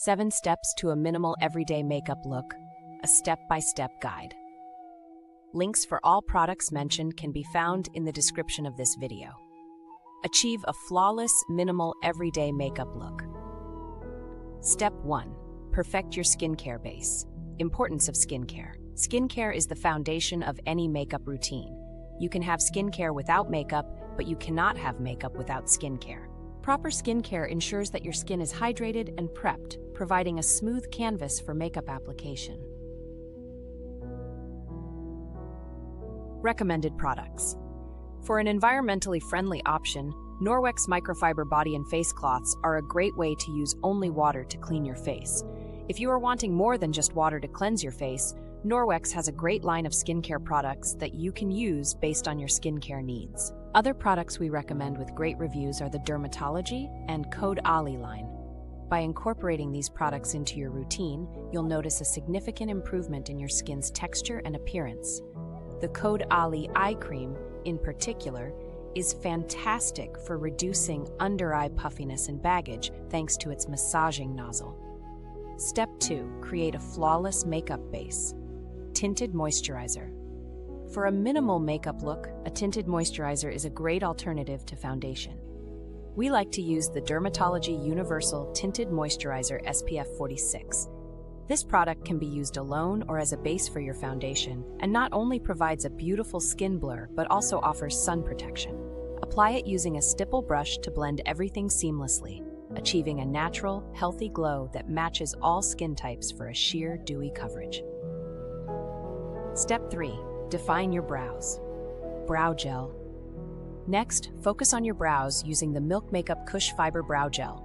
7 Steps to a Minimal Everyday Makeup Look, a step-by-step guide. Links for all products mentioned can be found in the description of this video. Achieve a flawless, minimal, everyday makeup look. Step 1. Perfect your skincare base. Importance of skincare. Skincare is the foundation of any makeup routine. You can have skincare without makeup, but you cannot have makeup without skincare. Proper skincare ensures that your skin is hydrated and prepped, providing a smooth canvas for makeup application. Recommended products. For an environmentally friendly option, Norwex microfiber body and face cloths are a great way to use only water to clean your face. If you are wanting more than just water to cleanse your face, Norwex has a great line of skincare products that you can use based on your skincare needs. Other products we recommend with great reviews are the Dermatology and Caudalie line. By incorporating these products into your routine, you'll notice a significant improvement in your skin's texture and appearance. The Caudalie eye cream, in particular, is fantastic for reducing under-eye puffiness and baggage thanks to its massaging nozzle. Step 2. Create a flawless makeup base. Tinted Moisturizer. For a minimal makeup look, a tinted moisturizer is a great alternative to foundation. We like to use the Dermatology Universal Tinted Moisturizer SPF 46. This product can be used alone or as a base for your foundation, and not only provides a beautiful skin blur, but also offers sun protection. Apply it using a stipple brush to blend everything seamlessly, achieving a natural, healthy glow that matches all skin types for a sheer, dewy coverage. Step 3. Define your brows. Brow gel. Next, focus on your brows using the Milk Makeup Cush Fiber Brow Gel.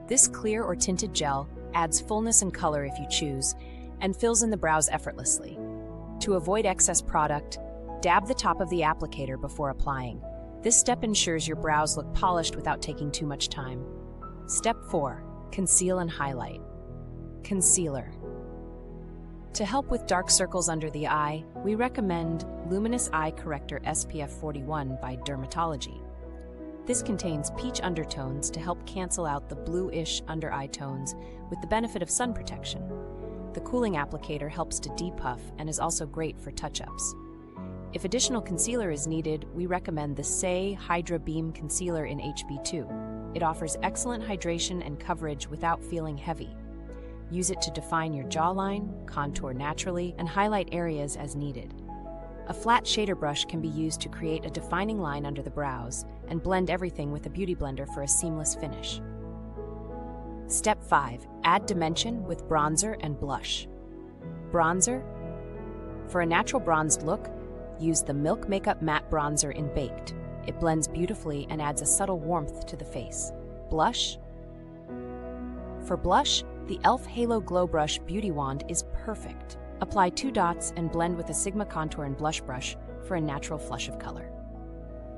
This clear or tinted gel adds fullness and color if you choose, and fills in the brows effortlessly. To avoid excess product, dab the top of the applicator before applying. This step ensures your brows look polished without taking too much time. Step 4. Conceal and highlight. Concealer. To help with dark circles under the eye, we recommend Luminous Eye Corrector SPF 41 by Dermatology. This contains peach undertones to help cancel out the bluish under-eye tones with the benefit of sun protection. The cooling applicator helps to depuff and is also great for touch-ups. If additional concealer is needed, we recommend the Say Hydra Beam Concealer in HB2. It offers excellent hydration and coverage without feeling heavy. Use it to define your jawline, contour naturally, and highlight areas as needed. A flat shader brush can be used to create a defining line under the brows and blend everything with a beauty blender for a seamless finish. Step 5. Add dimension with bronzer and blush. Bronzer. For a natural bronzed look, use the Milk Makeup Matte Bronzer in Baked. It blends beautifully and adds a subtle warmth to the face. Blush. For blush, the e.l.f. Halo Glow Brush Beauty Wand is perfect. Apply 2 dots and blend with a Sigma Contour and Blush Brush for a natural flush of color.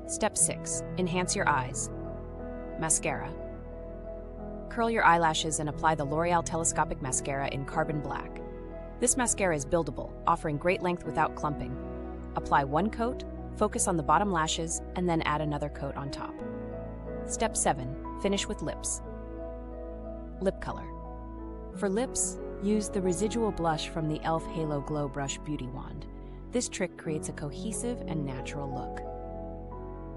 Step 6. Enhance your eyes. Mascara. Curl your eyelashes and apply the L'Oreal Telescopic Mascara in Carbon Black. This mascara is buildable, offering great length without clumping. Apply 1 coat, focus on the bottom lashes, and then add another coat on top. Step 7. Finish with lips. Lip color. For lips, use the residual blush from the e.l.f. Halo Glow Brush Beauty Wand. This trick creates a cohesive and natural look.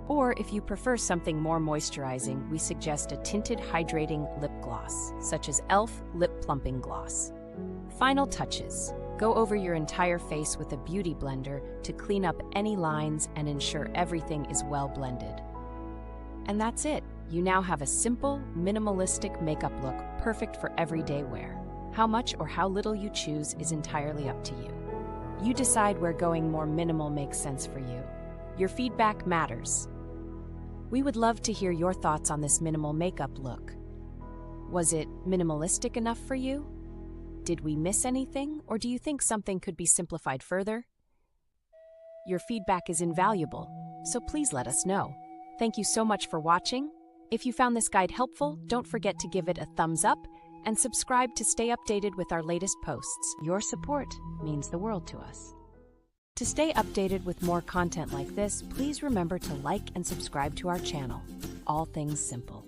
Or if you prefer something more moisturizing, we suggest a tinted hydrating lip gloss, such as e.l.f. Lip Plumping Gloss. Final touches. Go over your entire face with a beauty blender to clean up any lines and ensure everything is well blended. And that's it. You now have a simple, minimalistic makeup look perfect for everyday wear. How much or how little you choose is entirely up to you. You decide where going more minimal makes sense for you. Your feedback matters. We would love to hear your thoughts on this minimal makeup look. Was it minimalistic enough for you? Did we miss anything, or do you think something could be simplified further? Your feedback is invaluable, so please let us know. Thank you so much for watching. If you found this guide helpful, don't forget to give it a thumbs up and subscribe to stay updated with our latest posts. Your support means the world to us. To stay updated with more content like this, please remember to like and subscribe to our channel. All things simple.